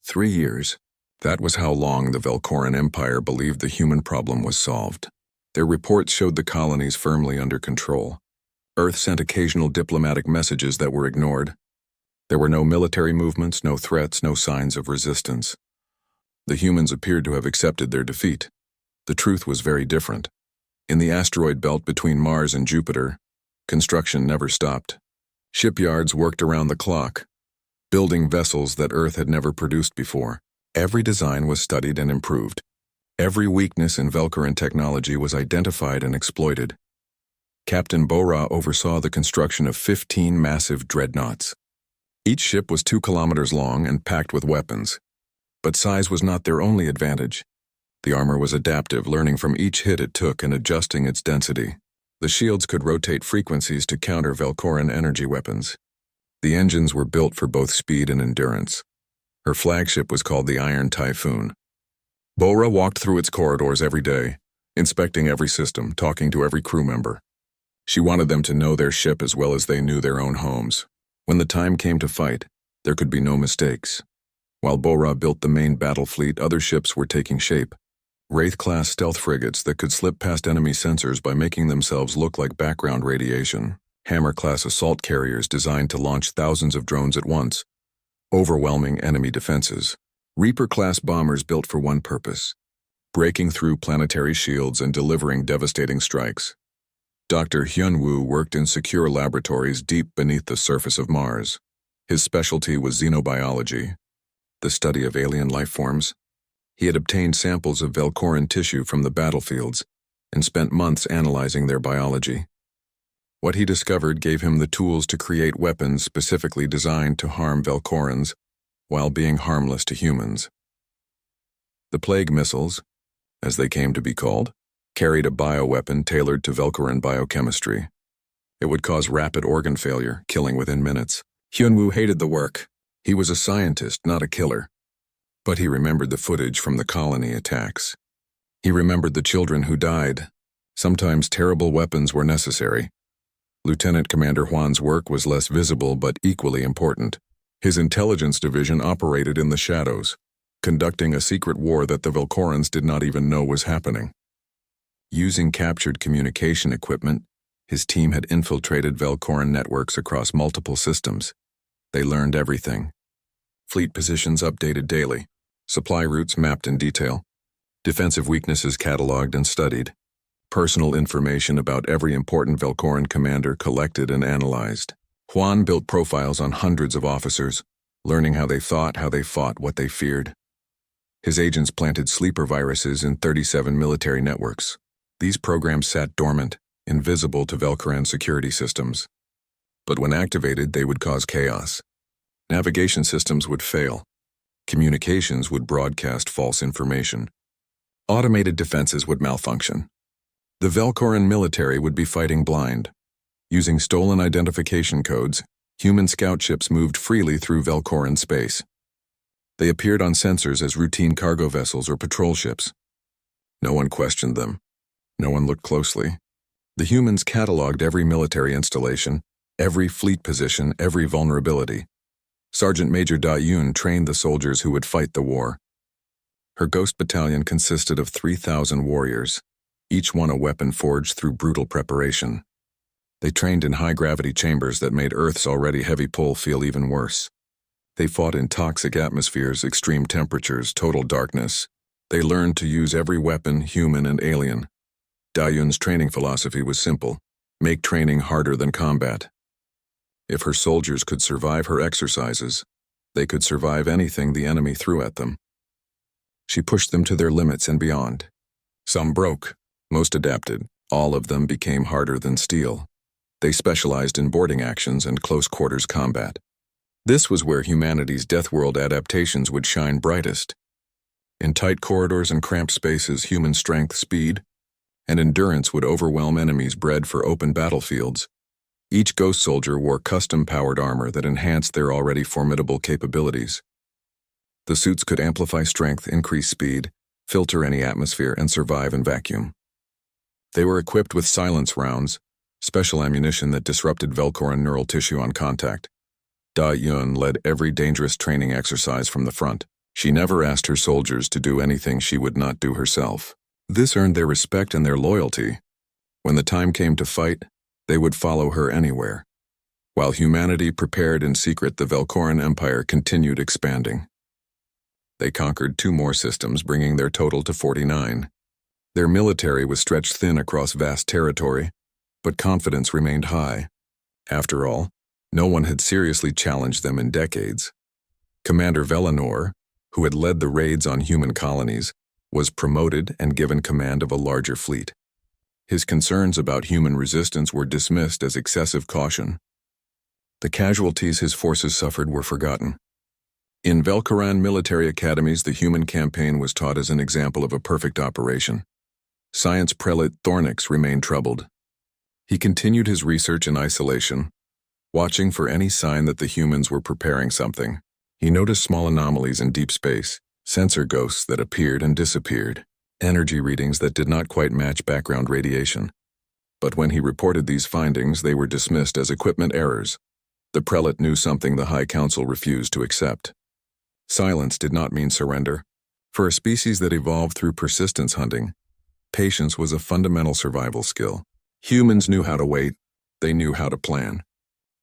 3 years. That was how long the Velcoran Empire believed the human problem was solved. Their reports showed the colonies firmly under control. Earth sent occasional diplomatic messages that were ignored. There were no military movements, no threats, no signs of resistance. The humans appeared to have accepted their defeat. The truth was very different. In the asteroid belt between Mars and Jupiter, construction never stopped. Shipyards worked around the clock, building vessels that Earth had never produced before. Every design was studied and improved. Every weakness in Velcoran technology was identified and exploited. Captain Bora oversaw the construction of 15 massive dreadnoughts. Each ship was 2 kilometers long and packed with weapons. But size was not their only advantage. The armor was adaptive, learning from each hit it took and adjusting its density. The shields could rotate frequencies to counter Velcoran energy weapons. The engines were built for both speed and endurance. Her flagship was called the Iron Typhoon. Bora walked through its corridors every day, inspecting every system, talking to every crew member. She wanted them to know their ship as well as they knew their own homes. When the time came to fight, there could be no mistakes. While Bora built the main battle fleet, other ships were taking shape. Wraith-class stealth frigates that could slip past enemy sensors by making themselves look like background radiation. Hammer-class assault carriers designed to launch thousands of drones at once, overwhelming enemy defenses. Reaper-class bombers built for one purpose: breaking through planetary shields and delivering devastating strikes. Dr. Hyunwoo worked in secure laboratories deep beneath the surface of Mars. His specialty was xenobiology, the study of alien life forms. He had obtained samples of Velcoran tissue from the battlefields and spent months analyzing their biology. What he discovered gave him the tools to create weapons specifically designed to harm Velcorans while being harmless to humans. The plague missiles, as they came to be called, carried a bioweapon tailored to Velcoran biochemistry. It would cause rapid organ failure, killing within minutes. Hyunwoo hated the work. He was a scientist, not a killer. But he remembered the footage from the colony attacks. He remembered the children who died. Sometimes terrible weapons were necessary. Lieutenant Commander Hwan's work was less visible but equally important. His intelligence division operated in the shadows, conducting a secret war that the Velcorans did not even know was happening. Using captured communication equipment, his team had infiltrated Velcoran networks across multiple systems. They learned everything. Fleet positions updated daily, supply routes mapped in detail, defensive weaknesses cataloged and studied, personal information about every important Velcoran commander collected and analyzed. Hwan built profiles on hundreds of officers, learning how they thought, how they fought, what they feared. His agents planted sleeper viruses in 37 military networks. These programs sat dormant, invisible to Velcoran security systems. But when activated, they would cause chaos. Navigation systems would fail. Communications would broadcast false information. Automated defenses would malfunction. The Velcoran military would be fighting blind. Using stolen identification codes, human scout ships moved freely through Velcoran space. They appeared on sensors as routine cargo vessels or patrol ships. No one questioned them. No one looked closely. The humans cataloged every military installation, every fleet position, every vulnerability. Sergeant Major Da-Yun trained the soldiers who would fight the war. Her ghost battalion consisted of 3,000 warriors, each one a weapon forged through brutal preparation. They trained in high-gravity chambers that made Earth's already heavy pull feel even worse. They fought in toxic atmospheres, extreme temperatures, total darkness. They learned to use every weapon, human and alien. Da-Yun's training philosophy was simple: make training harder than combat. If her soldiers could survive her exercises, they could survive anything the enemy threw at them. She pushed them to their limits and beyond. Some broke, most adapted. All of them became harder than steel. They specialized in boarding actions and close-quarters combat. This was where humanity's Deathworld adaptations would shine brightest. In tight corridors and cramped spaces, human strength, speed, and endurance would overwhelm enemies bred for open battlefields. Each ghost soldier wore custom-powered armor that enhanced their already formidable capabilities. The suits could amplify strength, increase speed, filter any atmosphere, and survive in vacuum. They were equipped with silence rounds, special ammunition that disrupted Velcoran neural tissue on contact. Da-Yun led every dangerous training exercise from the front. She never asked her soldiers to do anything she would not do herself. This earned their respect and their loyalty. When the time came to fight, they would follow her anywhere. While humanity prepared in secret, the Velcoran Empire continued expanding. They conquered 2 more systems, bringing their total to 49. Their military was stretched thin across vast territory, but confidence remained high. After all, no one had seriously challenged them in decades. Commander Velinor, who had led the raids on human colonies, was promoted and given command of a larger fleet. His concerns about human resistance were dismissed as excessive caution. The casualties his forces suffered were forgotten. In Velcoran military academies, the human campaign was taught as an example of a perfect operation. Science prelate Thornix remained troubled. He continued his research in isolation, watching for any sign that the humans were preparing something. He noticed small anomalies in deep space, sensor ghosts that appeared and disappeared, energy readings that did not quite match background radiation. But when he reported these findings, they were dismissed as equipment errors. The prelate knew something the High Council refused to accept. Silence did not mean surrender. For a species that evolved through persistence hunting, patience was a fundamental survival skill. Humans knew how to wait, they knew how to plan.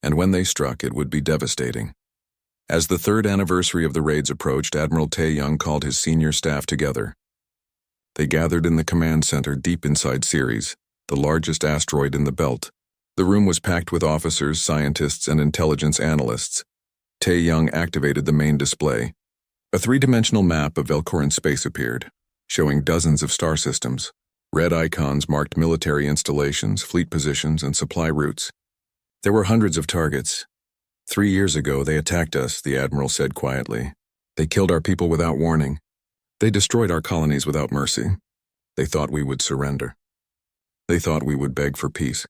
And when they struck, it would be devastating. As the 3rd anniversary of the raids approached, Admiral Tae-young called his senior staff together. They gathered in the command center deep inside Ceres, the largest asteroid in the belt. The room was packed with officers, scientists, and intelligence analysts. Tae-young activated the main display. A 3-dimensional map of Velcoran space appeared, showing dozens of star systems. Red icons marked military installations, fleet positions, and supply routes. There were hundreds of targets. 3 years ago, they attacked us, the Admiral said quietly. They killed our people without warning. They destroyed our colonies without mercy. They thought we would surrender. They thought we would beg for peace.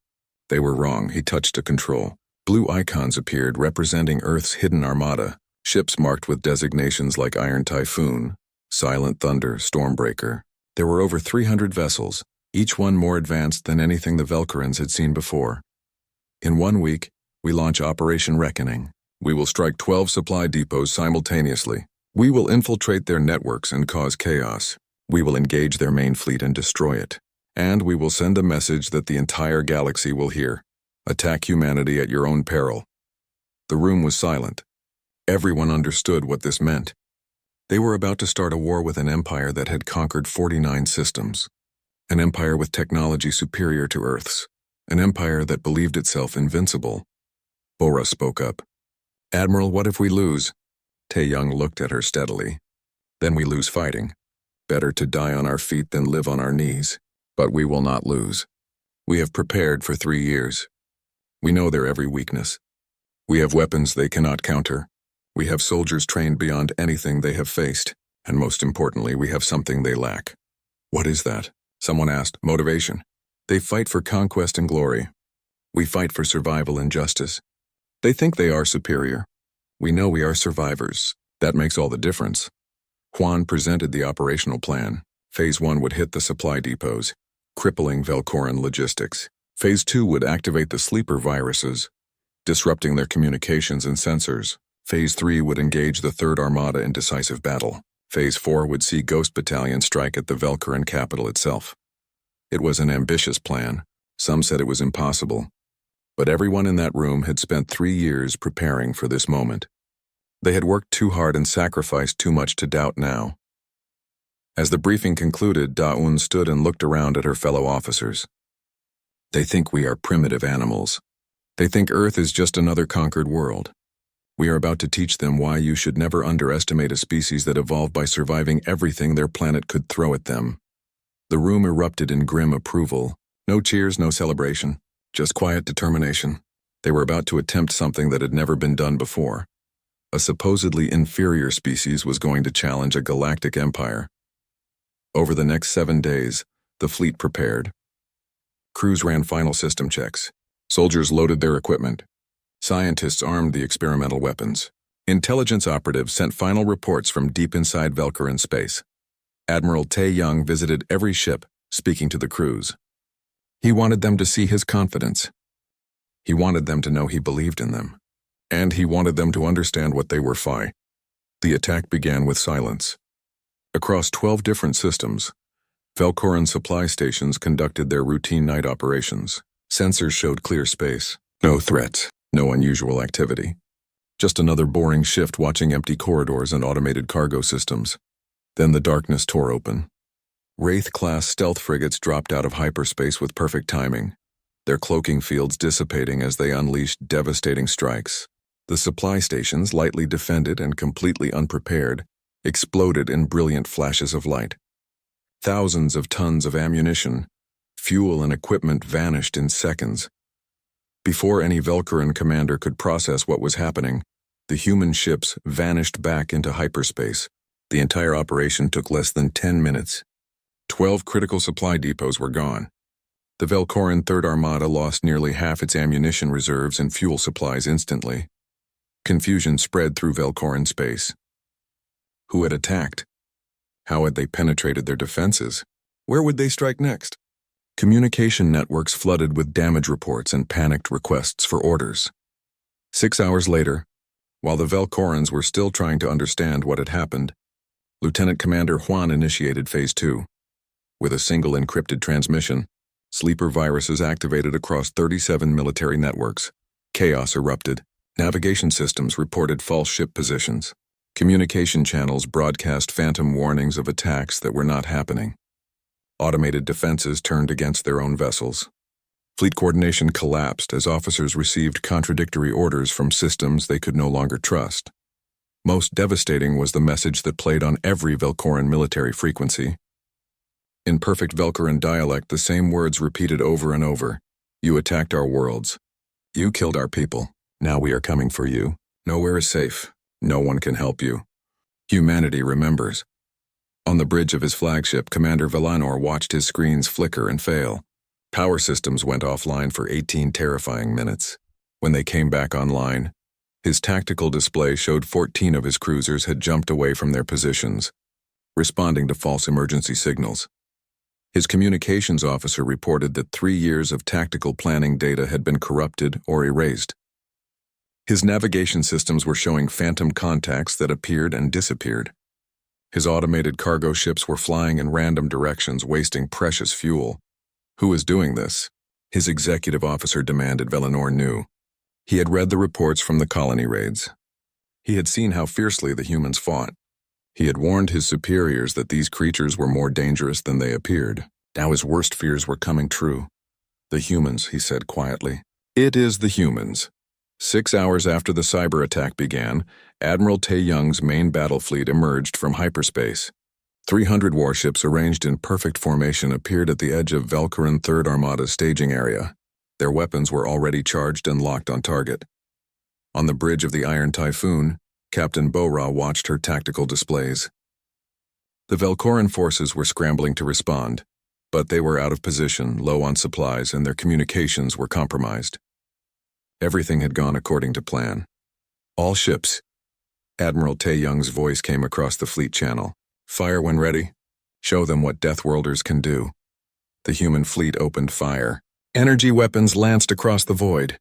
They were wrong. He touched a control. Blue icons appeared representing Earth's hidden armada, ships marked with designations like Iron Typhoon, Silent Thunder, Stormbreaker. There were over 300 vessels, each one more advanced than anything the Velcorans had seen before. In 1 week, we launch Operation Reckoning. We will strike 12 supply depots simultaneously. We will infiltrate their networks and cause chaos. We will engage their main fleet and destroy it. And we will send a message that the entire galaxy will hear. Attack humanity at your own peril. The room was silent. Everyone understood what this meant. They were about to start a war with an empire that had conquered 49 systems. An empire with technology superior to Earth's. An empire that believed itself invincible. Bora spoke up. Admiral, what if we lose? Tae-young looked at her steadily. Then we lose fighting. Better to die on our feet than live on our knees. But we will not lose. We have prepared for 3 years. We know their every weakness. We have weapons they cannot counter. We have soldiers trained beyond anything they have faced. And most importantly, we have something they lack. What is that? Someone asked. Motivation. They fight for conquest and glory. We fight for survival and justice. They think they are superior. We know we are survivors. That makes all the difference. Juan presented the operational plan. Phase 1 would hit the supply depots, crippling Velcoran logistics. Phase 2 would activate the sleeper viruses, disrupting their communications and sensors. Phase 3 would engage the 3rd Armada in decisive battle. Phase 4 would see Ghost Battalion strike at the Velcoran capital itself. It was an ambitious plan. Some said it was impossible. But everyone in that room had spent 3 years preparing for this moment. They had worked too hard and sacrificed too much to doubt now. As the briefing concluded, Da-un stood and looked around at her fellow officers. They think we are primitive animals. They think Earth is just another conquered world. We are about to teach them why you should never underestimate a species that evolved by surviving everything their planet could throw at them. The room erupted in grim approval. No cheers, no celebration, just quiet determination. They were about to attempt something that had never been done before. A supposedly inferior species was going to challenge a galactic empire. Over the next 7 days, the fleet prepared. Crews ran final system checks. Soldiers loaded their equipment. Scientists armed the experimental weapons. Intelligence operatives sent final reports from deep inside Velcoran space. Admiral Tae-young visited every ship, speaking to the crews. He wanted them to see his confidence. He wanted them to know he believed in them. And he wanted them to understand what they were fighting. The attack began with silence. Across 12 different systems, Velcoran supply stations conducted their routine night operations. Sensors showed clear space. No threats, no unusual activity. Just another boring shift watching empty corridors and automated cargo systems. Then the darkness tore open. Wraith-class stealth frigates dropped out of hyperspace with perfect timing, their cloaking fields dissipating as they unleashed devastating strikes. The supply stations, lightly defended and completely unprepared, exploded in brilliant flashes of light. Thousands of tons of ammunition, fuel and equipment vanished in seconds. Before any Velcoran commander could process what was happening, the human ships vanished back into hyperspace. The entire operation took less than 10 minutes. 12 critical supply depots were gone. The Velcoran Third Armada lost nearly half its ammunition reserves and fuel supplies instantly. Confusion spread through Velcoran space. Who had attacked? How had they penetrated their defenses? Where would they strike next? Communication networks flooded with damage reports and panicked requests for orders. 6 hours later, while the Velcorans were still trying to understand what had happened, Lieutenant Commander Juan initiated Phase 2. With a single encrypted transmission, sleeper viruses activated across 37 military networks. Chaos erupted. Navigation systems reported false ship positions. Communication channels broadcast phantom warnings of attacks that were not happening. Automated defenses turned against their own vessels. Fleet coordination collapsed as officers received contradictory orders from systems they could no longer trust. Most devastating was the message that played on every Velcoran military frequency. In perfect Velcoran dialect, the same words repeated over and over. You attacked our worlds. You killed our people. Now we are coming for you. Nowhere is safe. No one can help you. Humanity remembers. On the bridge of his flagship, Commander Velanor watched his screens flicker and fail. Power systems went offline for 18 terrifying minutes. When they came back online, his tactical display showed 14 of his cruisers had jumped away from their positions, responding to false emergency signals. His communications officer reported that 3 years of tactical planning data had been corrupted or erased. His navigation systems were showing phantom contacts that appeared and disappeared. His automated cargo ships were flying in random directions, wasting precious fuel. Who was doing this? His executive officer demanded. Velanor knew. He had read the reports from the colony raids. He had seen how fiercely the humans fought. He had warned his superiors that these creatures were more dangerous than they appeared. Now his worst fears were coming true. The humans, he said quietly. It is the humans. 6 hours after the cyber attack began, Admiral Tae-Young's main battle fleet emerged from hyperspace. 300 warships arranged in perfect formation appeared at the edge of Velcoran Third Armada's staging area. Their weapons were already charged and locked on target. On the bridge of the Iron Typhoon, Captain Bora watched her tactical displays. The Velcoran forces were scrambling to respond, but they were out of position, low on supplies, and their communications were compromised. Everything had gone according to plan. All ships. Admiral Tae-Young's voice came across the fleet channel. Fire when ready. Show them what Deathworlders can do. The human fleet opened fire. Energy weapons lanced across the void.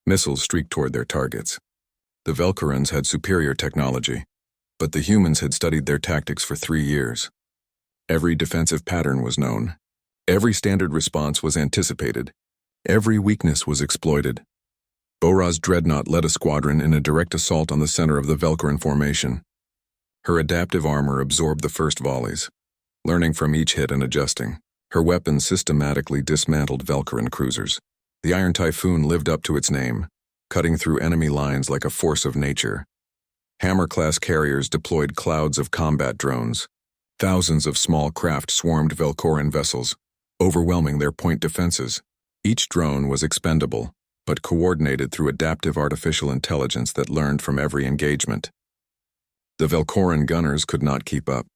Missiles streaked toward their targets. The Velcorans had superior technology, but the humans had studied their tactics for 3 years. Every defensive pattern was known. Every standard response was anticipated. Every weakness was exploited. Bora's dreadnought led a squadron in a direct assault on the center of the Velcoran formation. Her adaptive armor absorbed the first volleys, learning from each hit and adjusting. Her weapons systematically dismantled Velcoran cruisers. The Iron Typhoon lived up to its name, cutting through enemy lines like a force of nature. Hammer-class carriers deployed clouds of combat drones. Thousands of small craft swarmed Velcoran vessels, overwhelming their point defenses. Each drone was expendable, but coordinated through adaptive artificial intelligence that learned from every engagement. The Velcoran gunners could not keep up.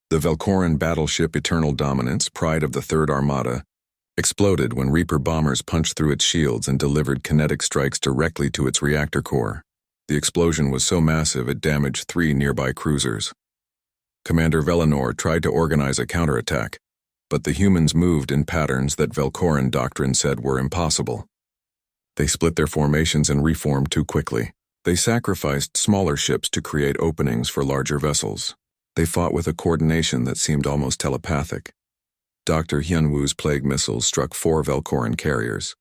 The Velcoran battleship Eternal Dominance, pride of the Third Armada, exploded when Reaper bombers punched through its shields and delivered kinetic strikes directly to its reactor core. The explosion was so massive it damaged 3 nearby cruisers. Commander Velanor tried to organize a counterattack, but the humans moved in patterns that Velcoran doctrine said were impossible. They split their formations and reformed too quickly. They sacrificed smaller ships to create openings for larger vessels. They fought with a coordination that seemed almost telepathic. Dr. Hyunwoo's plague missiles struck 4 Velcoran carriers.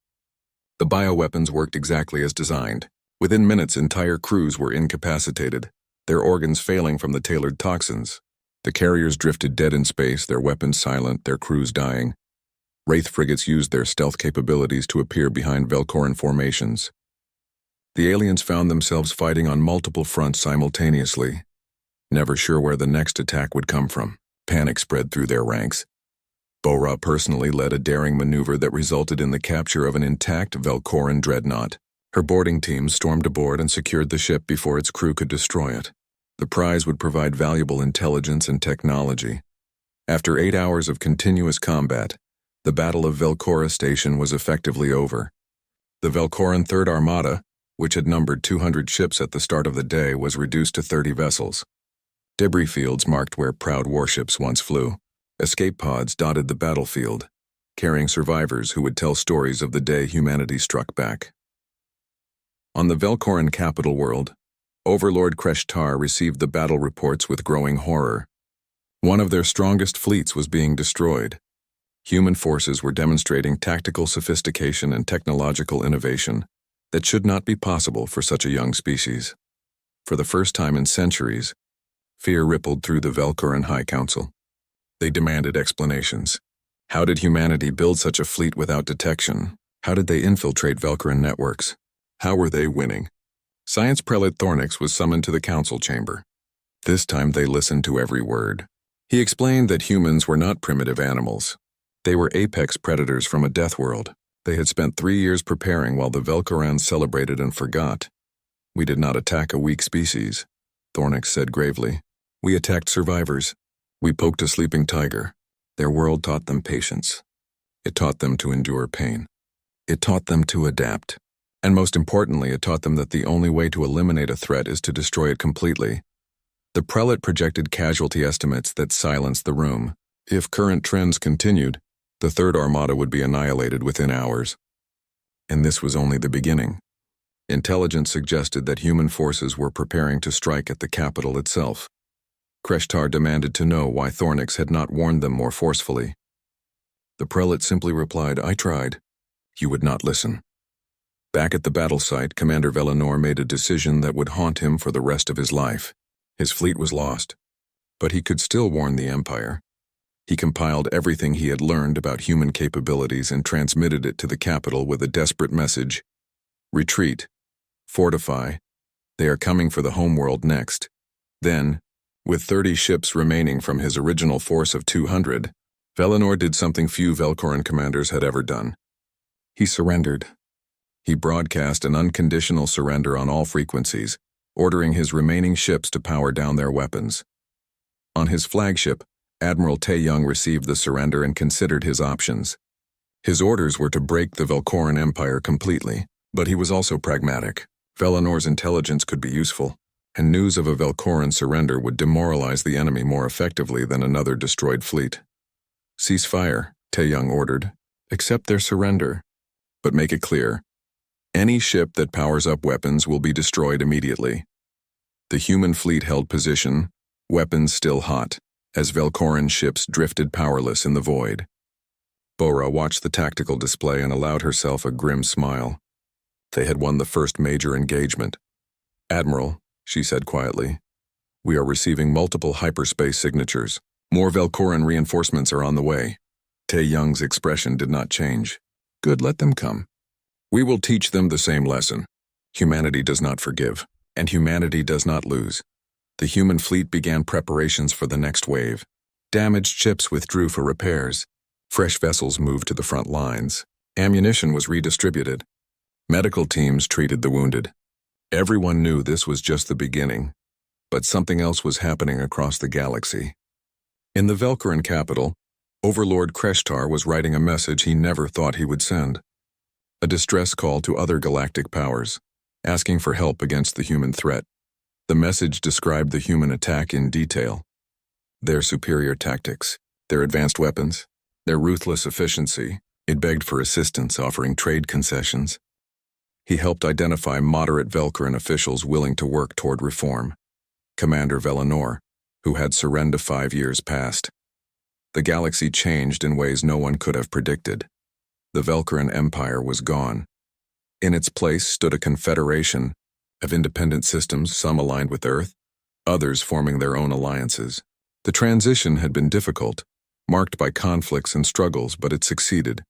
The bioweapons worked exactly as designed. Within minutes, entire crews were incapacitated, their organs failing from the tailored toxins. The carriers drifted dead in space, their weapons silent, their crews dying. Wraith frigates used their stealth capabilities to appear behind Velcoran formations. The aliens found themselves fighting on multiple fronts simultaneously, never sure where the next attack would come from. Panic spread through their ranks. Bora personally led a daring maneuver that resulted in the capture of an intact Velcoran dreadnought. Her boarding teams stormed aboard and secured the ship before its crew could destroy it. The prize would provide valuable intelligence and technology. After 8 hours of continuous combat, the Battle of Velcora Station was effectively over. The Velcoran Third Armada, which had numbered 200 ships at the start of the day, was reduced to 30 vessels. Debris fields marked where proud warships once flew. Escape pods dotted the battlefield, carrying survivors who would tell stories of the day humanity struck back. On the Velcoran capital world, Overlord Kreshtar received the battle reports with growing horror. One of their strongest fleets was being destroyed. Human forces were demonstrating tactical sophistication and technological innovation that should not be possible for such a young species. For the first time in centuries, fear rippled through the Velcoran High Council. They demanded explanations. How did humanity build such a fleet without detection? How did they infiltrate Velcoran networks? How were they winning? Science Prelate Thornix was summoned to the council chamber. This time they listened to every word. He explained that humans were not primitive animals. They were apex predators from a death world. They had spent 3 years preparing while the Velcorans celebrated and forgot. We did not attack a weak species, Thornix said gravely. We attacked survivors. We poked a sleeping tiger. Their world taught them patience. It taught them to endure pain. It taught them to adapt. And most importantly, it taught them that the only way to eliminate a threat is to destroy it completely. The prelate projected casualty estimates that silenced the room. If current trends continued, the Third Armada would be annihilated within hours. And this was only the beginning. Intelligence suggested that human forces were preparing to strike at the capital itself. Kreshtar demanded to know why Thornix had not warned them more forcefully. The prelate simply replied, I tried. You would not listen. Back at the battle site, Commander Velinor made a decision that would haunt him for the rest of his life. His fleet was lost, but he could still warn the Empire. He compiled everything he had learned about human capabilities and transmitted it to the capital with a desperate message. Retreat. Fortify. They are coming for the homeworld next. Then, with 30 ships remaining from his original force of 200, Velinor did something few Velcoran commanders had ever done. He surrendered. He broadcast an unconditional surrender on all frequencies, ordering his remaining ships to power down their weapons. On his flagship, Admiral Tae-Young received the surrender and considered his options. His orders were to break the Velcoran Empire completely, but he was also pragmatic. Velinor's intelligence could be useful, and news of a Velcoran surrender would demoralize the enemy more effectively than another destroyed fleet. Cease fire, Tae-Young ordered. Accept their surrender. But make it clear, any ship that powers up weapons will be destroyed immediately. The human fleet held position, weapons still hot, as Velcoran ships drifted powerless in the void. Bora watched the tactical display and allowed herself a grim smile. They had won the first major engagement. Admiral, she said quietly, we are receiving multiple hyperspace signatures. More Velcoran reinforcements are on the way. Tae-Young's expression did not change. Good, let them come. We will teach them the same lesson. Humanity does not forgive, and humanity does not lose. The human fleet began preparations for the next wave. Damaged ships withdrew for repairs. Fresh vessels moved to the front lines. Ammunition was redistributed. Medical teams treated the wounded. Everyone knew this was just the beginning, but something else was happening across the galaxy. In the Velcoran capital, Overlord Kreshtar was writing a message he never thought he would send. A distress call to other galactic powers, asking for help against the human threat. The message described the human attack in detail. Their superior tactics, their advanced weapons, their ruthless efficiency. It begged for assistance, offering trade concessions. He helped identify moderate Velcoran officials willing to work toward reform. Commander Velinor, who had surrendered 5 years past. The galaxy changed in ways no one could have predicted. The Velcoran Empire was gone. In its place stood a confederation of independent systems, some aligned with Earth, others forming their own alliances. The transition had been difficult, marked by conflicts and struggles, but it succeeded.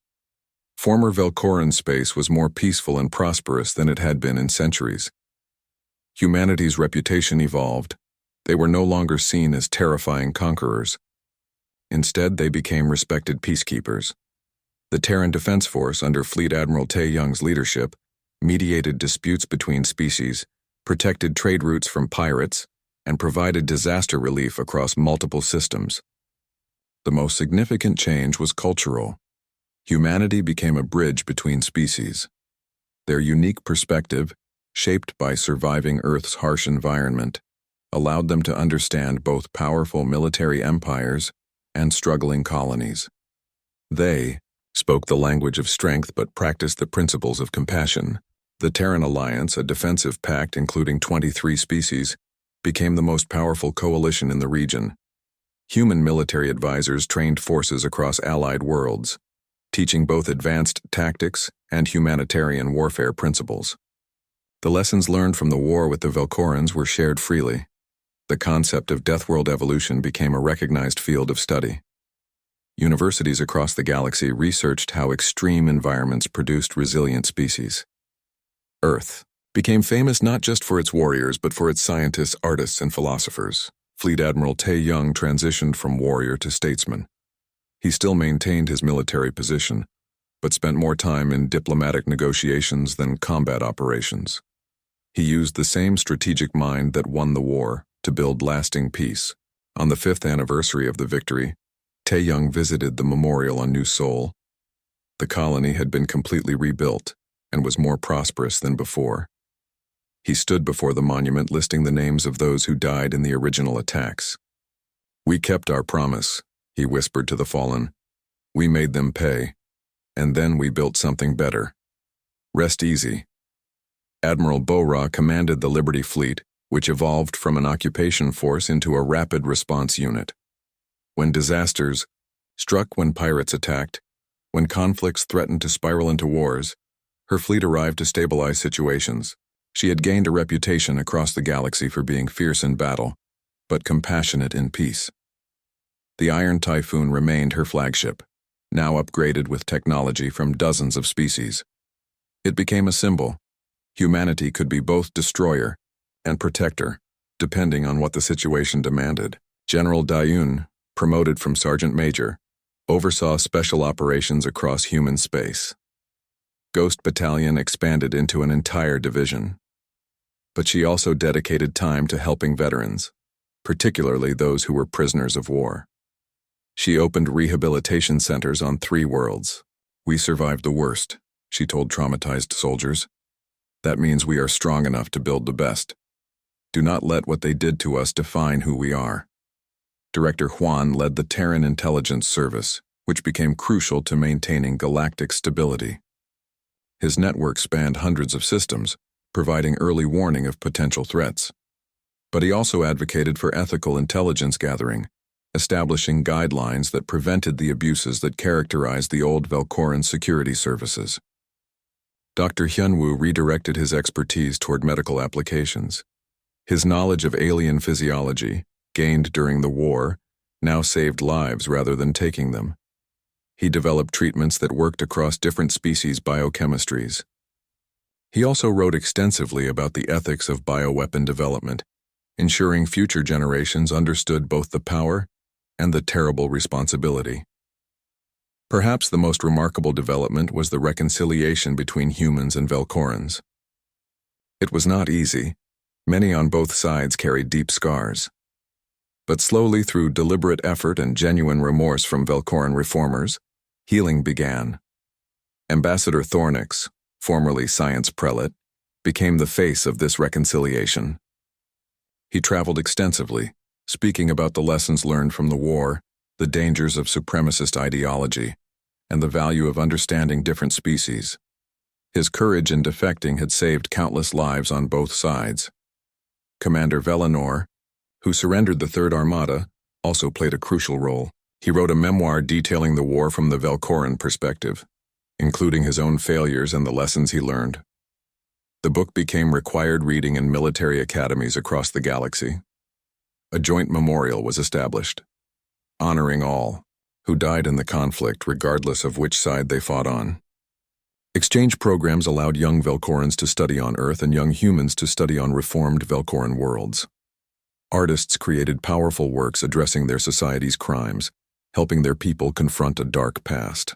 Former Velcoran space was more peaceful and prosperous than it had been in centuries. Humanity's reputation evolved. They were no longer seen as terrifying conquerors. Instead, they became respected peacekeepers. The Terran Defense Force, under Fleet Admiral Tae Young's leadership, mediated disputes between species, protected trade routes from pirates, and provided disaster relief across multiple systems. The most significant change was cultural. Humanity became a bridge between species. Their unique perspective, shaped by surviving Earth's harsh environment, allowed them to understand both powerful military empires and struggling colonies. They spoke the language of strength but practiced the principles of compassion. The Terran Alliance, a defensive pact including 23 species, became the most powerful coalition in the region. Human military advisors trained forces across allied worlds, teaching both advanced tactics and humanitarian warfare principles. The lessons learned from the war with the Velcorans were shared freely. The concept of Deathworld evolution became a recognized field of study. Universities across the galaxy researched how extreme environments produced resilient species. Earth became famous not just for its warriors but for its scientists, artists, and philosophers. Fleet Admiral Tae Young transitioned from warrior to statesman. He still maintained his military position, but spent more time in diplomatic negotiations than combat operations. He used the same strategic mind that won the war to build lasting peace. On the 5th anniversary of the victory, Tae Young visited the memorial on New Sol. The colony had been completely rebuilt and was more prosperous than before. He stood before the monument listing the names of those who died in the original attacks. "We kept our promise," he whispered to the fallen. "We made them pay, and then we built something better. Rest easy." Admiral Bora commanded the Liberty Fleet, which evolved from an occupation force into a rapid response unit. When disasters struck, when pirates attacked, when conflicts threatened to spiral into wars, her fleet arrived to stabilize situations. She had gained a reputation across the galaxy for being fierce in battle, but compassionate in peace. The Iron Typhoon remained her flagship, now upgraded with technology from dozens of species. It became a symbol. Humanity could be both destroyer and protector, depending on what the situation demanded. General Dayun, promoted from Sergeant Major, oversaw special operations across human space. Ghost Battalion expanded into an entire division. But she also dedicated time to helping veterans, particularly those who were prisoners of war. She opened rehabilitation centers on 3 worlds. "We survived the worst," she told traumatized soldiers. "That means we are strong enough to build the best. Do not let what they did to us define who we are." Director Juan led the Terran Intelligence Service, which became crucial to maintaining galactic stability. His network spanned hundreds of systems, providing early warning of potential threats. But he also advocated for ethical intelligence gathering, establishing guidelines that prevented the abuses that characterized the old Velcoran security services. Dr. Hyunwoo redirected his expertise toward medical applications. His knowledge of alien physiology, gained during the war, now saved lives rather than taking them. He developed treatments that worked across different species' biochemistries. He also wrote extensively about the ethics of bioweapon development, ensuring future generations understood both the power and the terrible responsibility. Perhaps the most remarkable development was the reconciliation between humans and Velcorans. It was not easy. Many on both sides carried deep scars. But slowly, through deliberate effort and genuine remorse from Velcoran reformers, healing began. Ambassador Thornix, formerly science prelate, became the face of this reconciliation. He traveled extensively, speaking about the lessons learned from the war, the dangers of supremacist ideology, and the value of understanding different species. His courage in defecting had saved countless lives on both sides. Commander Velinor, who surrendered the Third Armada, also played a crucial role. He wrote a memoir detailing the war from the Velcoran perspective, including his own failures and the lessons he learned. The book became required reading in military academies across the galaxy. A joint memorial was established, honoring all who died in the conflict regardless of which side they fought on. Exchange programs allowed young Velcorans to study on Earth and young humans to study on reformed Velcoran worlds. Artists created powerful works addressing their society's crimes, helping their people confront a dark past.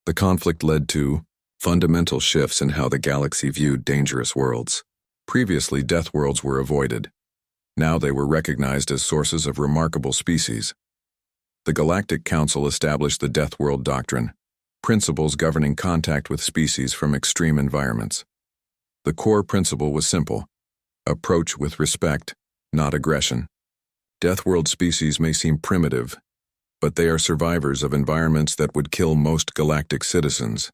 The conflict led to fundamental shifts in how the galaxy viewed dangerous worlds. Previously, death worlds were avoided. Now they were recognized as sources of remarkable species. The Galactic Council established the Death World Doctrine, principles governing contact with species from extreme environments. The core principle was simple: approach with respect, not aggression. Death World species may seem primitive, but they are survivors of environments that would kill most galactic citizens.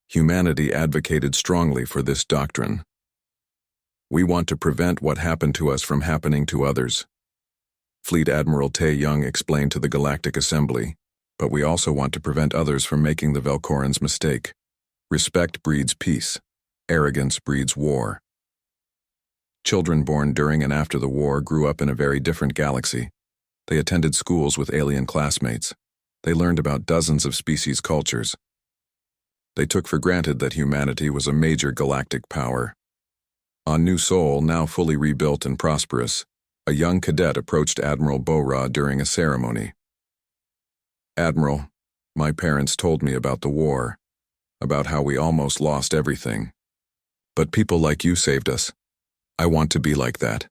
Humanity advocated strongly for this doctrine. We want to prevent what happened to us from happening to others. Fleet Admiral Tae Young explained to the Galactic Assembly, but we also want to prevent others from making the Velcorans' mistake. Respect breeds peace. Arrogance breeds war. Children born during and after the war grew up in a very different galaxy. They attended schools with alien classmates. They learned about dozens of species cultures. They took for granted that humanity was a major galactic power. On New Sol, now fully rebuilt and prosperous, a young cadet approached Admiral Bora during a ceremony. "Admiral, my parents told me about the war, about how we almost lost everything. But people like you saved us. I want to be like that.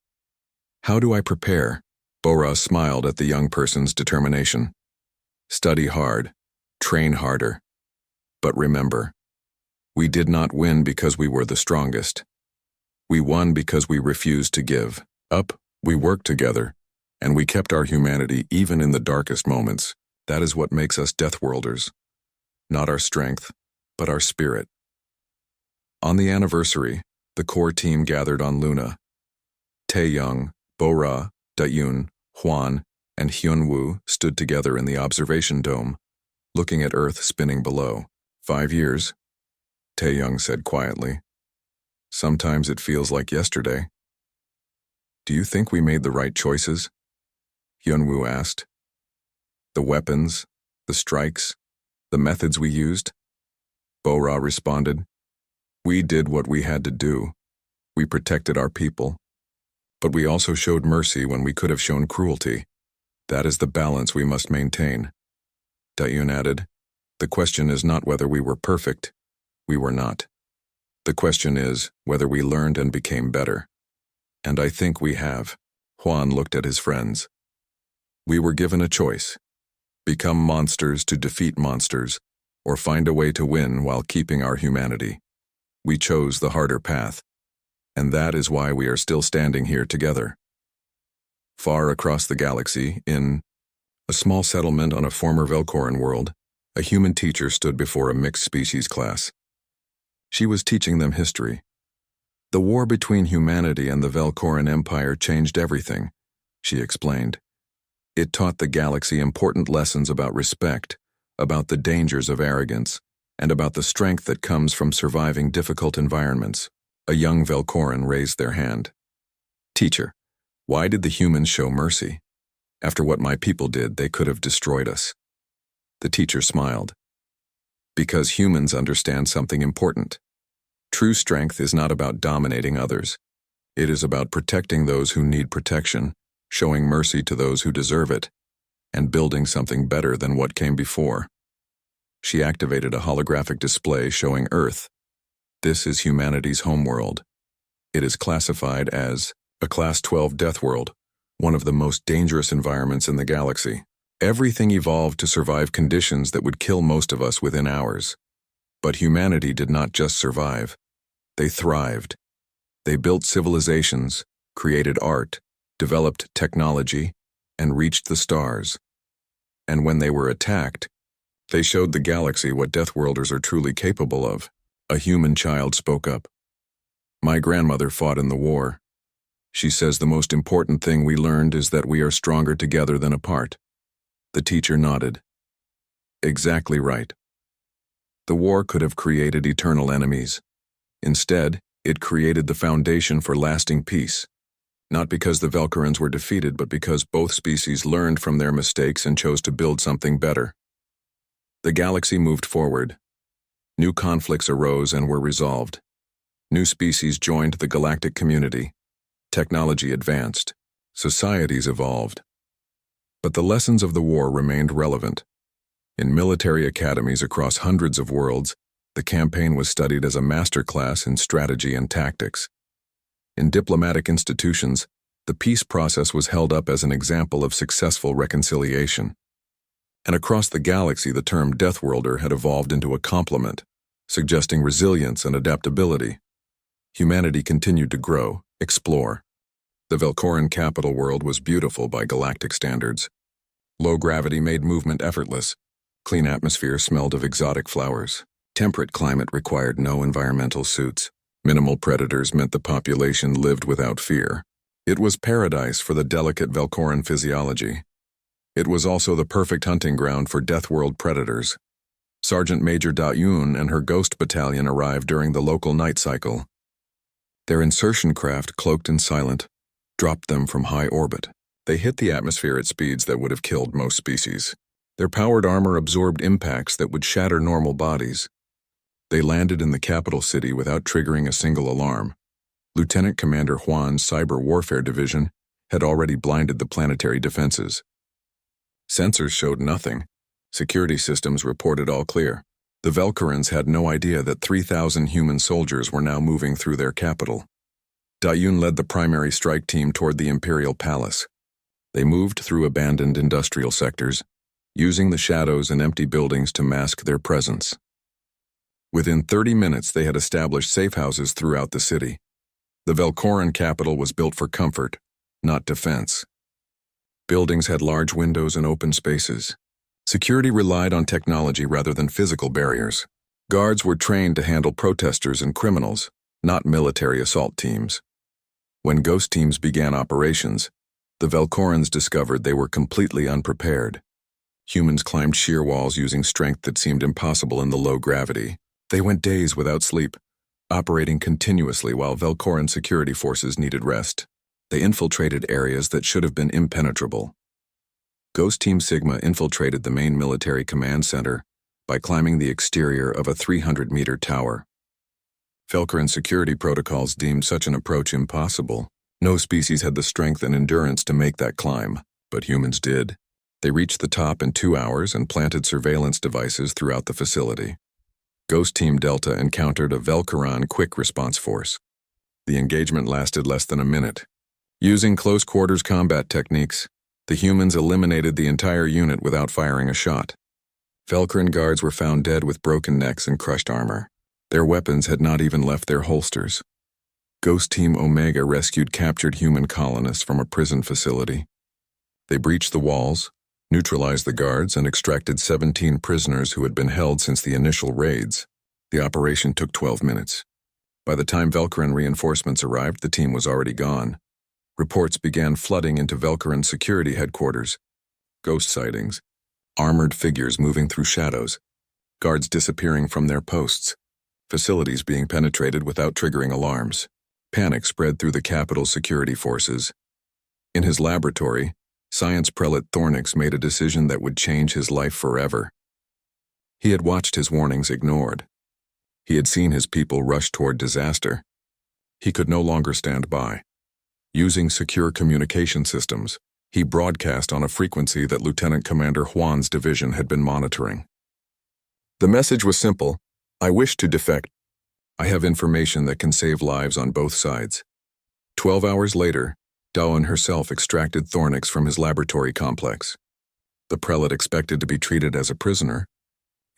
How do I prepare?" Bora smiled at the young person's determination. "Study hard, train harder. But remember, we did not win because we were the strongest. We won because we refused to give up. We worked together, and we kept our humanity even in the darkest moments. That is what makes us Deathworlders. Not our strength, but our spirit." On the anniversary, the core team gathered on Luna. Taeyong, Bora, Dayun, Huan, and Hyunwoo stood together in the observation dome, looking at Earth spinning below. 5 years, Taeyong said quietly. "Sometimes it feels like yesterday." "Do you think we made the right choices?" Hyunwoo asked. "The weapons, the strikes, the methods we used?" Bora responded. "We did what we had to do. We protected our people. But we also showed mercy when we could have shown cruelty. That is the balance we must maintain." Dayun added, "The question is not whether we were perfect. We were not. The question is whether we learned and became better. And I think we have." Huan looked at his friends. "We were given a choice. Become monsters to defeat monsters, or find a way to win while keeping our humanity. We chose the harder path. And that is why we are still standing here together." Far across the galaxy, in a small settlement on a former Velcoran world, a human teacher stood before a mixed-species class. She was teaching them history. "The war between humanity and the Velcoran Empire changed everything," she explained. "It taught the galaxy important lessons about respect, about the dangers of arrogance, and about the strength that comes from surviving difficult environments." A young Velcoran raised their hand. "Teacher, why did the humans show mercy? After what my people did, they could have destroyed us." The teacher smiled. "Because humans understand something important. True strength is not about dominating others. It is about protecting those who need protection, showing mercy to those who deserve it, and building something better than what came before." She activated a holographic display showing Earth. This is humanity's homeworld. It is classified as a Class 12 death world, one of the most dangerous environments in the galaxy. Everything evolved to survive conditions that would kill most of us within hours. But humanity did not just survive. They thrived. They built civilizations, created art, developed technology, and reached the stars. And when they were attacked, they showed the galaxy what Deathworlders are truly capable of. A human child spoke up. My grandmother fought in the war. She says the most important thing we learned is that we are stronger together than apart. The teacher nodded. Exactly right. The war could have created eternal enemies. Instead, it created the foundation for lasting peace. Not because the Velkorans were defeated, but because both species learned from their mistakes and chose to build something better. The galaxy moved forward. New conflicts arose and were resolved. New species joined the galactic community. Technology advanced. Societies evolved. But the lessons of the war remained relevant. In military academies across hundreds of worlds, the campaign was studied as a masterclass in strategy and tactics. In diplomatic institutions, the peace process was held up as an example of successful reconciliation. And across the galaxy, the term Deathworlder had evolved into a compliment, suggesting resilience and adaptability. Humanity continued to grow, explore. The Velkoran capital world was beautiful by galactic standards. Low gravity made movement effortless. Clean atmosphere smelled of exotic flowers. Temperate climate required no environmental suits. Minimal predators meant the population lived without fear. It was paradise for the delicate Velkoran physiology. It was also the perfect hunting ground for Deathworld predators. Sergeant Major Da-Yun and her ghost battalion arrived during the local night cycle. Their insertion craft, cloaked and silent, dropped them from high orbit. They hit the atmosphere at speeds that would have killed most species. Their powered armor absorbed impacts that would shatter normal bodies. They landed in the capital city without triggering a single alarm. Lieutenant Commander Juan's Cyber Warfare Division had already blinded the planetary defenses. Sensors showed nothing. Security systems reported all clear. The Velkorans had no idea that 3,000 human soldiers were now moving through their capital. Da-Yun led the primary strike team toward the Imperial Palace. They moved through abandoned industrial sectors, using the shadows and empty buildings to mask their presence. Within 30 minutes, they had established safe houses throughout the city. The Velkoran capital was built for comfort, not defense. Buildings had large windows and open spaces. Security relied on technology rather than physical barriers. Guards were trained to handle protesters and criminals, not military assault teams. When ghost teams began operations, the Velkorans discovered they were completely unprepared. Humans climbed sheer walls using strength that seemed impossible in the low gravity. They went days without sleep, operating continuously while Velkoran security forces needed rest. They infiltrated areas that should have been impenetrable. Ghost Team Sigma infiltrated the main military command center by climbing the exterior of a 300-meter tower. Velkoran security protocols deemed such an approach impossible. No species had the strength and endurance to make that climb, but humans did. They reached the top in 2 hours and planted surveillance devices throughout the facility. Ghost Team Delta encountered a Velkoran quick response force. The engagement lasted less than a minute. Using close-quarters combat techniques, the humans eliminated the entire unit without firing a shot. Velkoran guards were found dead with broken necks and crushed armor. Their weapons had not even left their holsters. Ghost Team Omega rescued captured human colonists from a prison facility. They breached the walls, neutralized the guards, and extracted 17 prisoners who had been held since the initial raids. The operation took 12 minutes. By the time Velkoran reinforcements arrived, the team was already gone. Reports began flooding into Velkoran security headquarters. Ghost sightings, armored figures moving through shadows, guards disappearing from their posts, facilities being penetrated without triggering alarms. Panic spread through the capital's security forces. In his laboratory, Science Prelate Thornix made a decision that would change his life forever. He had watched his warnings ignored. He had seen his people rush toward disaster. He could no longer stand by. Using secure communication systems, he broadcast on a frequency that Lieutenant Commander Juan's division had been monitoring. The message was simple: I wish to defect. I have information that can save lives on both sides. 12 hours later, Da-Yun herself extracted Thornix from his laboratory complex. The prelate expected to be treated as a prisoner.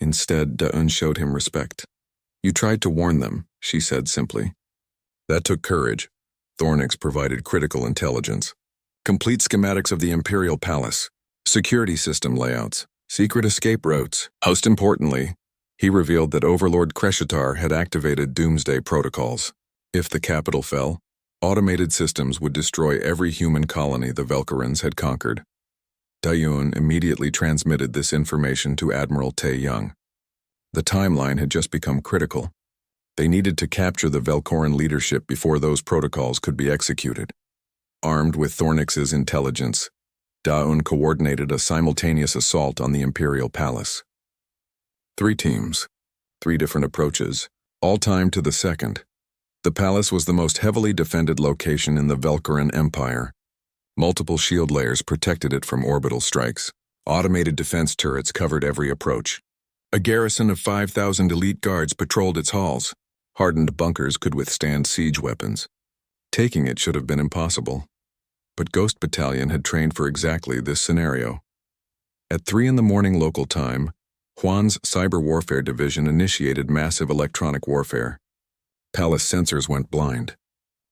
Instead, Da-Yun showed him respect. You tried to warn them, she said simply. That took courage. Thornix provided critical intelligence. Complete schematics of the Imperial Palace, security system layouts, secret escape routes. Most importantly, He revealed that Overlord Kreshitar had activated doomsday protocols. If the capital fell, automated systems would destroy every human colony the Velkorans had conquered. Dayun immediately transmitted this information to Admiral Tae-young. The timeline had just become critical. They needed to capture the Velkoran leadership before those protocols could be executed. Armed with Thornix's intelligence, Daun coordinated a simultaneous assault on the Imperial Palace. 3 teams, 3 different approaches, all timed to the second. The palace was the most heavily defended location in the Velkoran Empire. Multiple shield layers protected it from orbital strikes. Automated defense turrets covered every approach. A garrison of 5,000 elite guards patrolled its halls. Hardened bunkers could withstand siege weapons. Taking it should have been impossible. But Ghost Battalion had trained for exactly this scenario. At 3 in the morning local time, Juan's Cyber Warfare Division initiated massive electronic warfare. Palace sensors went blind.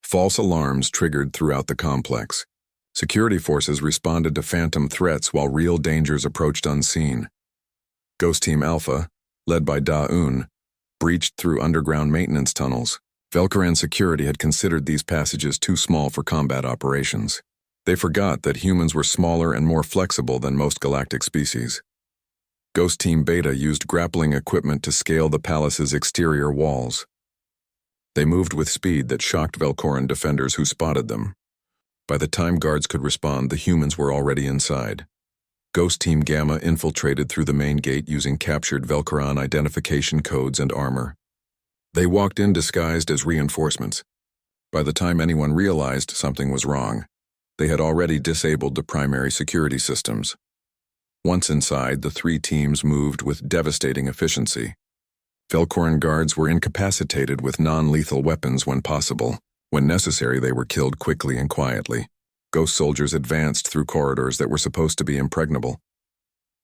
False alarms triggered throughout the complex. Security forces responded to phantom threats while real dangers approached unseen. Ghost Team Alpha, led by Daun, breached through underground maintenance tunnels. Velkoran security had considered these passages too small for combat operations. They forgot that humans were smaller and more flexible than most galactic species. Ghost Team Beta used grappling equipment to scale the palace's exterior walls. They moved with speed that shocked Velkoran defenders who spotted them. By the time guards could respond, the humans were already inside. Ghost Team Gamma infiltrated through the main gate using captured Velkoran identification codes and armor. They walked in disguised as reinforcements. By the time anyone realized something was wrong, they had already disabled the primary security systems. Once inside, the 3 teams moved with devastating efficiency. Velkoran guards were incapacitated with non-lethal weapons when possible. When necessary, they were killed quickly and quietly. Ghost soldiers advanced through corridors that were supposed to be impregnable.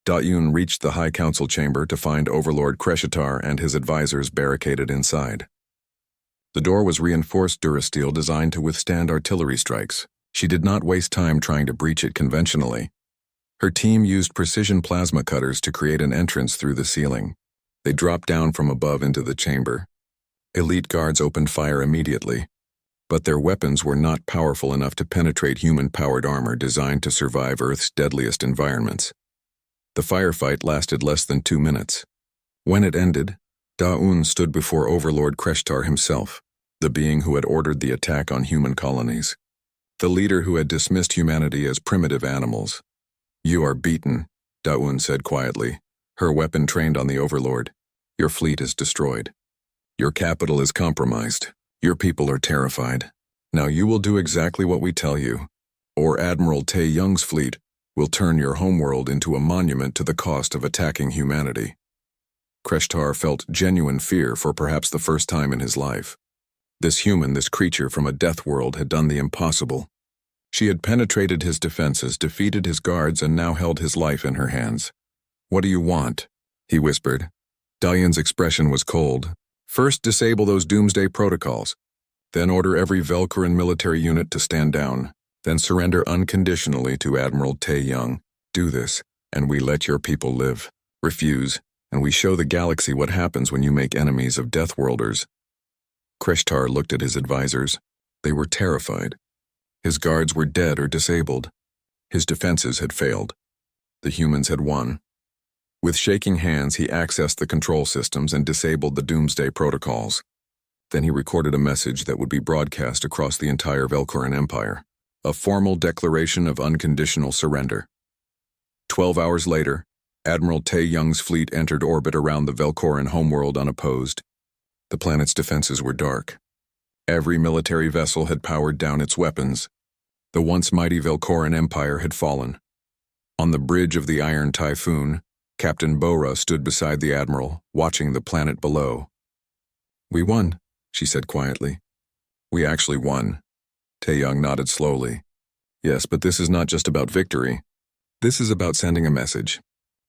Dayun reached the High Council chamber to find Overlord Kreshitar and his advisors barricaded inside. The door was reinforced durasteel designed to withstand artillery strikes. She did not waste time trying to breach it conventionally. Her team used precision plasma cutters to create an entrance through the ceiling. They dropped down from above into the chamber. Elite guards opened fire immediately, but their weapons were not powerful enough to penetrate human-powered armor designed to survive Earth's deadliest environments. The firefight lasted less than 2 minutes. When it ended, Daun stood before Overlord Kreshitar himself, the being who had ordered the attack on human colonies. The leader who had dismissed humanity as primitive animals. "You are beaten," Daun said quietly, her weapon trained on the Overlord. "Your fleet is destroyed. Your capital is compromised. Your people are terrified. Now you will do exactly what we tell you, or Admiral Tae-young's fleet will turn your homeworld into a monument to the cost of attacking humanity." Kreshitar felt genuine fear for perhaps the first time in his life. This human, this creature from a death world, had done the impossible. She had penetrated his defenses, defeated his guards, and now held his life in her hands. "What do you want?" he whispered. Dayun's expression was cold. "First, disable those doomsday protocols. Then order every Velkoran military unit to stand down. Then surrender unconditionally to Admiral Tae-young. Do this, and we let your people live. Refuse, and we show the galaxy what happens when you make enemies of Deathworlders." Kreshitar looked at his advisors. They were terrified. His guards were dead or disabled. His defenses had failed. The humans had won. With shaking hands, he accessed the control systems and disabled the doomsday protocols. Then he recorded a message that would be broadcast across the entire Velkoran Empire. A formal declaration of unconditional surrender. 12 hours later, Admiral Tae-young's fleet entered orbit around the Velkoran homeworld unopposed. The planet's defenses were dark. Every military vessel had powered down its weapons. The once mighty Velkoran Empire had fallen. On the bridge of the Iron Typhoon, Captain Bora stood beside the Admiral, watching the planet below. "We won," she said quietly. "We actually won." Tae-young nodded slowly. "Yes, but this is not just about victory. This is about sending a message.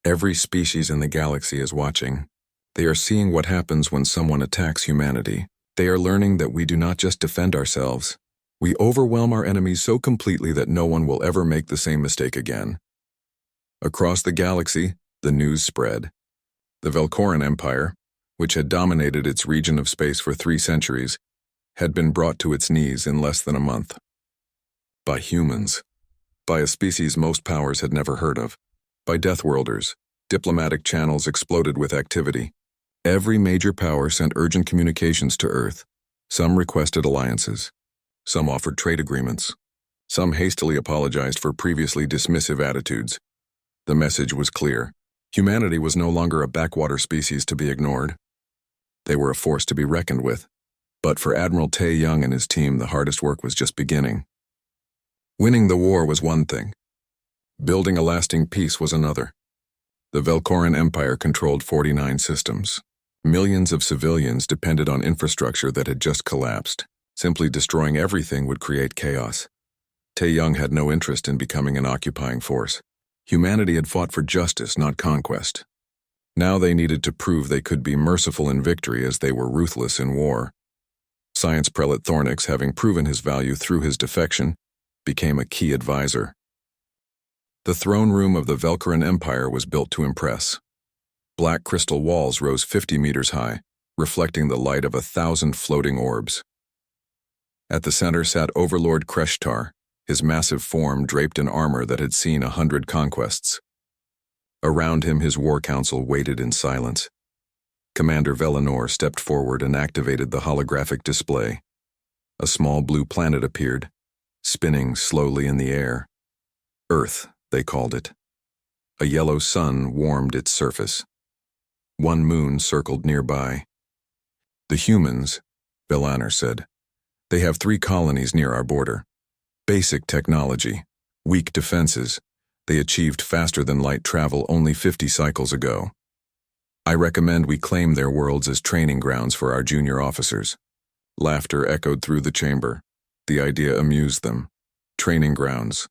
Every species in the galaxy is watching. They are seeing what happens when someone attacks humanity. They are learning that we do not just defend ourselves. We overwhelm our enemies so completely that no one will ever make the same mistake again." Across the galaxy, the news spread. The Velkoran Empire, which had dominated its region of space for 3 centuries, had been brought to its knees in less than a month. By humans. By a species most powers had never heard of. By Deathworlders. Diplomatic channels exploded with activity. Every major power sent urgent communications to Earth. Some requested alliances. Some offered trade agreements. Some hastily apologized for previously dismissive attitudes. The message was clear. Humanity was no longer a backwater species to be ignored. They were a force to be reckoned with. But for Admiral Tae Young and his team, the hardest work was just beginning. Winning the war was one thing. Building a lasting peace was another. The Velcoran Empire controlled 49 systems. Millions of civilians depended on infrastructure that had just collapsed. Simply destroying everything would create chaos. Tae Young had no interest in becoming an occupying force. Humanity had fought for justice, not conquest. Now they needed to prove they could be merciful in victory as they were ruthless in war. Science Prelate Thornix, having proven his value through his defection, became a key advisor. The throne room of the Velcoran Empire was built to impress. Black crystal walls rose 50 meters high, reflecting the light of 1,000 floating orbs. At the center sat Overlord Kreshtar, his massive form draped in armor that had seen 100 conquests. Around him, his war council waited in silence. Commander Velinor stepped forward and activated the holographic display. A small blue planet appeared, spinning slowly in the air. Earth, they called it. A yellow sun warmed its surface. One moon circled nearby. The humans, Velinor said, they have 3 colonies near our border. Basic technology, weak defenses. They achieved faster-than-light travel only 50 cycles ago. I recommend we claim their worlds as training grounds for our junior officers. Laughter echoed through the chamber. The idea amused them. Training grounds.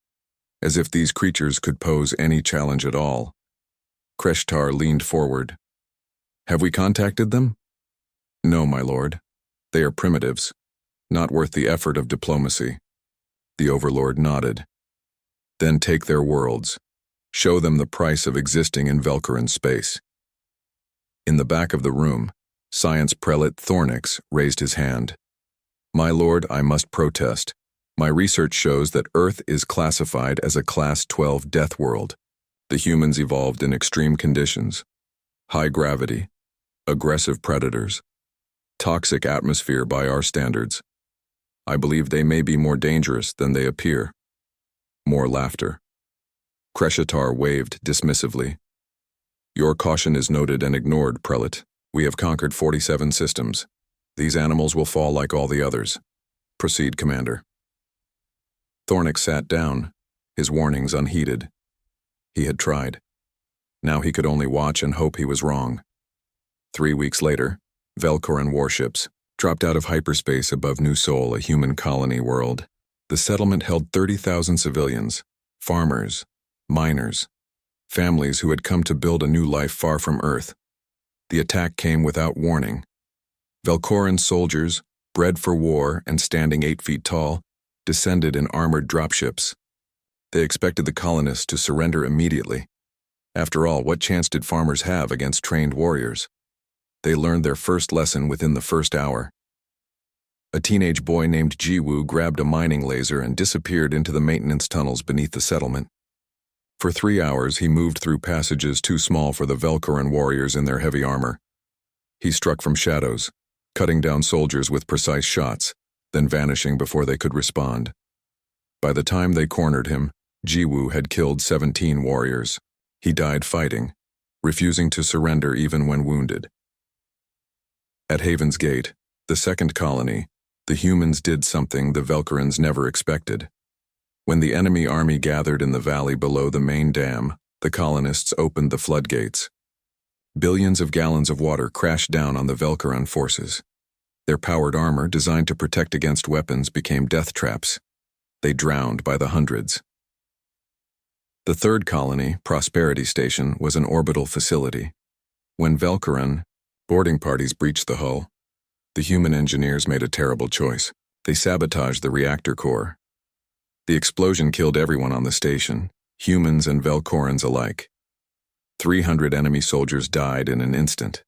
As if these creatures could pose any challenge at all. Kreshtar leaned forward. Have we contacted them? No, my lord. They are primitives, not worth the effort of diplomacy. The Overlord nodded. Then take their worlds. Show them the price of existing in Velcoran space. In the back of the room, Science Prelate Thornix raised his hand. My lord, I must protest. My research shows that Earth is classified as a Class 12 death world. The humans evolved in extreme conditions. High gravity, aggressive predators, toxic atmosphere by our standards. I believe they may be more dangerous than they appear. More laughter. Kreshtar waved dismissively. Your caution is noted and ignored, Prelate. We have conquered 47 systems. These animals will fall like all the others. Proceed, Commander. Thornix sat down, his warnings unheeded. He had tried. Now he could only watch and hope he was wrong. 3 weeks later, Velcoran warships dropped out of hyperspace above New Sol, a human colony world. The settlement held 30,000 civilians, farmers, miners, families who had come to build a new life far from Earth. The attack came without warning. Velcoran soldiers, bred for war and standing 8 feet tall, descended in armored dropships. They expected the colonists to surrender immediately. After all, what chance did farmers have against trained warriors? They learned their first lesson within the first hour. A teenage boy named Jiwoo grabbed a mining laser and disappeared into the maintenance tunnels beneath the settlement. For 3 hours, he moved through passages too small for the Velcoran warriors in their heavy armor. He struck from shadows, cutting down soldiers with precise shots, then vanishing before they could respond. By the time they cornered him, Jiwoo had killed 17 warriors. He died fighting, refusing to surrender even when wounded. At Haven's Gate, the second colony, the humans did something the Velcorans never expected. When the enemy army gathered in the valley below the main dam, the colonists opened the floodgates. Billions of gallons of water crashed down on the Velcoran forces. Their powered armor, designed to protect against weapons, became death traps. They drowned by the hundreds. The third colony, Prosperity Station, was an orbital facility. When Velcoran boarding parties breached the hull, the human engineers made a terrible choice. They sabotaged the reactor core. The explosion killed everyone on the station, humans and Velcorans alike. 300 enemy soldiers died in an instant.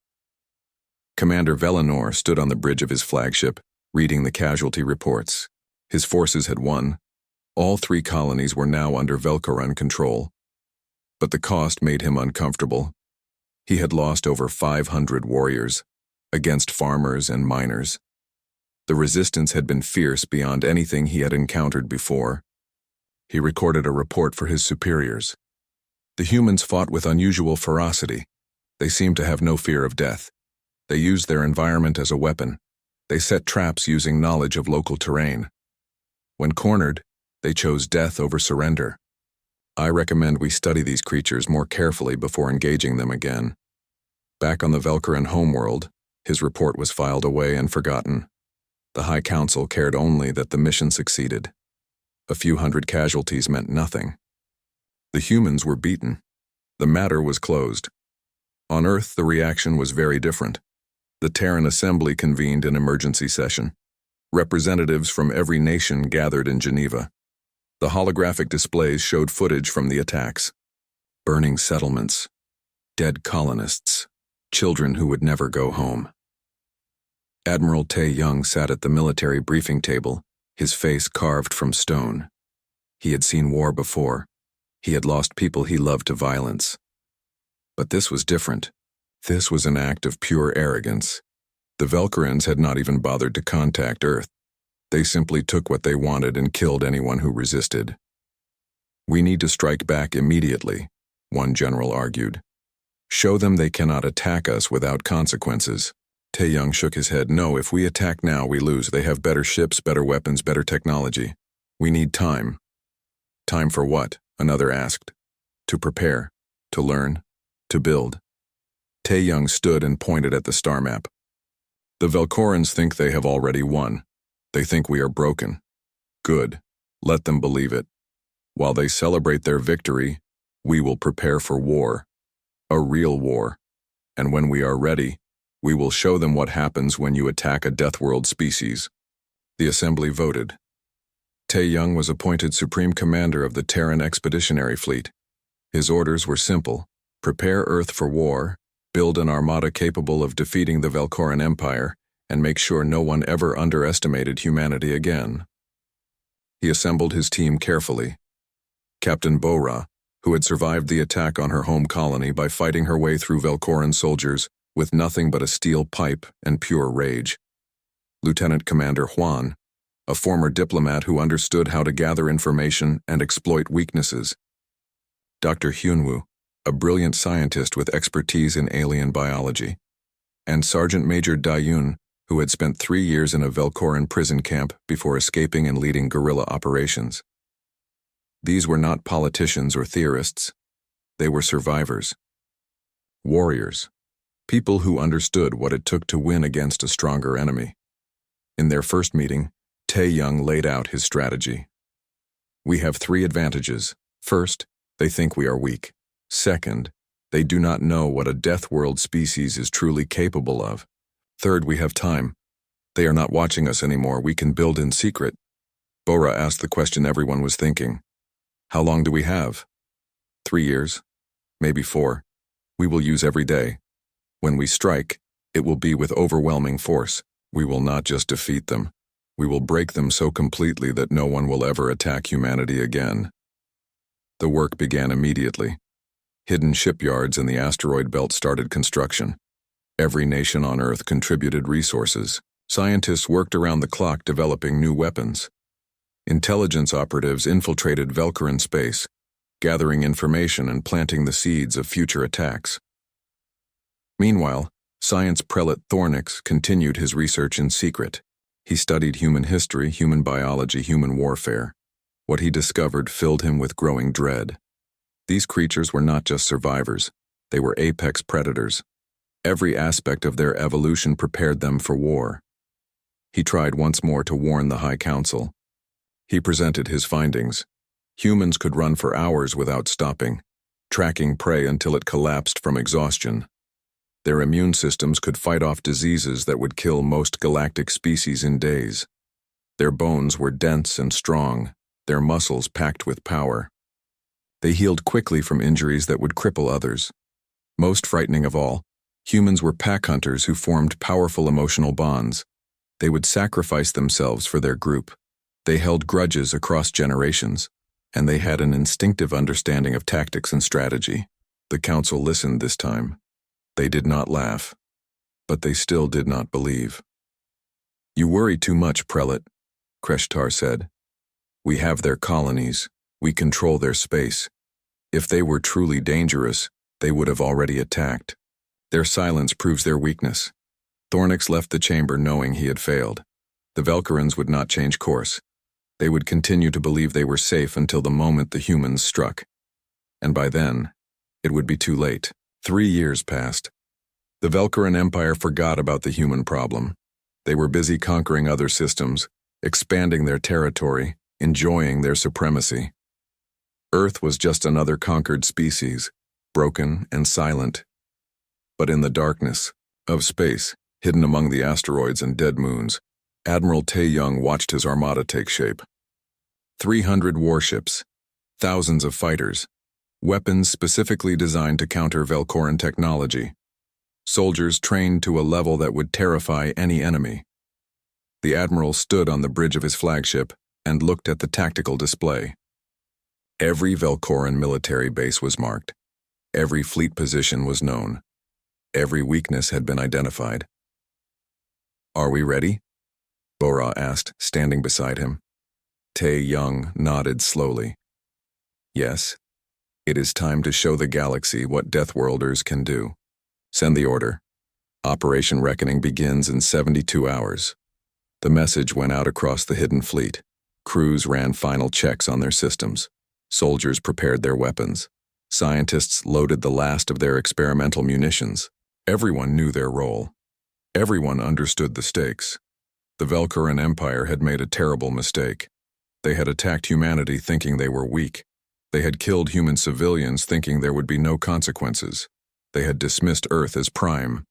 Commander Velinor stood on the bridge of his flagship, reading the casualty reports. His forces had won. All 3 colonies were now under Velcoran control. But the cost made him uncomfortable. He had lost over 500 warriors, against farmers and miners. The resistance had been fierce beyond anything he had encountered before. He recorded a report for his superiors. The humans fought with unusual ferocity. They seemed to have no fear of death. They used their environment as a weapon. They set traps using knowledge of local terrain. When cornered, they chose death over surrender. I recommend we study these creatures more carefully before engaging them again. Back on the Velcoran homeworld, his report was filed away and forgotten. The High Council cared only that the mission succeeded. A few hundred casualties meant nothing. The humans were beaten. The matter was closed. On Earth, the reaction was very different. The Terran Assembly convened an emergency session. Representatives from every nation gathered in Geneva. The holographic displays showed footage from the attacks. Burning settlements, dead colonists, children who would never go home. Admiral Tae Young sat at the military briefing table, his face carved from stone. He had seen war before. He had lost people he loved to violence. But this was different. This was an act of pure arrogance. The Velcorans had not even bothered to contact Earth. They simply took what they wanted and killed anyone who resisted. "We need to strike back immediately," one general argued. "Show them they cannot attack us without consequences." Tae-Young shook his head. "No, if we attack now, we lose. They have better ships, better weapons, better technology. We need time." "Time for what?" another asked. "To prepare, to learn, to build." Tae-Young stood and pointed at the star map. "The Velcorans think they have already won. They think we are broken. Good. Let them believe it. While they celebrate their victory, we will prepare for war. A real war. And when we are ready, we will show them what happens when you attack a Deathworld species." The assembly voted. Tae-Young was appointed Supreme Commander of the Terran Expeditionary Fleet. His orders were simple: prepare Earth for war, build an armada capable of defeating the Velcoran Empire, and make sure no one ever underestimated humanity again. He assembled his team carefully. Captain Bora, who had survived the attack on her home colony by fighting her way through Velcoran soldiers with nothing but a steel pipe and pure rage. Lieutenant Commander Juan, a former diplomat who understood how to gather information and exploit weaknesses. Dr. Hyunwoo, a brilliant scientist with expertise in alien biology. And Sergeant Major Dayun, who had spent 3 years in a Velcoran prison camp before escaping and leading guerrilla operations. These were not politicians or theorists. They were survivors. Warriors. People who understood what it took to win against a stronger enemy. In their first meeting, Tae-Young laid out his strategy. "We have 3 advantages. First, they think we are weak. Second, they do not know what a Deathworld species is truly capable of. Third, we have time. They are not watching us anymore. We can build in secret." Bora asked the question everyone was thinking. "How long do we have?" 3 years. Maybe 4. We will use every day. When we strike, it will be with overwhelming force. We will not just defeat them. We will break them so completely that no one will ever attack humanity again. The work began immediately. Hidden shipyards in the asteroid belt started construction. Every nation on Earth contributed resources. Scientists worked around the clock developing new weapons. Intelligence operatives infiltrated Velcoran space, gathering information and planting the seeds of future attacks. Meanwhile, science prelate Thornix continued his research in secret. He studied human history, human biology, human warfare. What he discovered filled him with growing dread. These creatures were not just survivors. They were apex predators. Every aspect of their evolution prepared them for war. He tried once more to warn the High Council. He presented his findings. Humans could run for hours without stopping, tracking prey until it collapsed from exhaustion. Their immune systems could fight off diseases that would kill most galactic species in days. Their bones were dense and strong, their muscles packed with power. They healed quickly from injuries that would cripple others. Most frightening of all, Humans were pack hunters who formed powerful emotional bonds. They would sacrifice themselves for their group. They held grudges across generations, and they had an instinctive understanding of tactics and strategy. The council listened this time. They did not laugh, but they still did not believe. "You worry too much, Prelate," Kreshtar said. "We have their colonies. We control their space. If they were truly dangerous, they would have already attacked. Their silence proves their weakness." Thornix left the chamber knowing he had failed. The Velkarans would not change course. They would continue to believe they were safe until the moment the humans struck. And by then, it would be too late. 3 years passed. The Velkaran Empire forgot about the human problem. They were busy conquering other systems, expanding their territory, enjoying their supremacy. Earth was just another conquered species, broken and silent. But in the darkness of space, hidden among the asteroids and dead moons, Admiral Tae-Young watched his armada take shape. 300 warships, thousands of fighters, weapons specifically designed to counter Velkoran technology, soldiers trained to a level that would terrify any enemy. The Admiral stood on the bridge of his flagship and looked at the tactical display. Every Velkoran military base was marked. Every fleet position was known. Every weakness had been identified. "Are we ready?" Bora asked, standing beside him. Tae-Young nodded slowly. "Yes. It is time to show the galaxy what Deathworlders can do. Send the order. Operation Reckoning begins in 72 hours. The message went out across the hidden fleet. Crews ran final checks on their systems. Soldiers prepared their weapons. Scientists loaded the last of their experimental munitions. Everyone knew their role. Everyone understood the stakes. The Velkaran Empire had made a terrible mistake. They had attacked humanity thinking they were weak. They had killed human civilians thinking there would be no consequences. They had dismissed Earth as prime.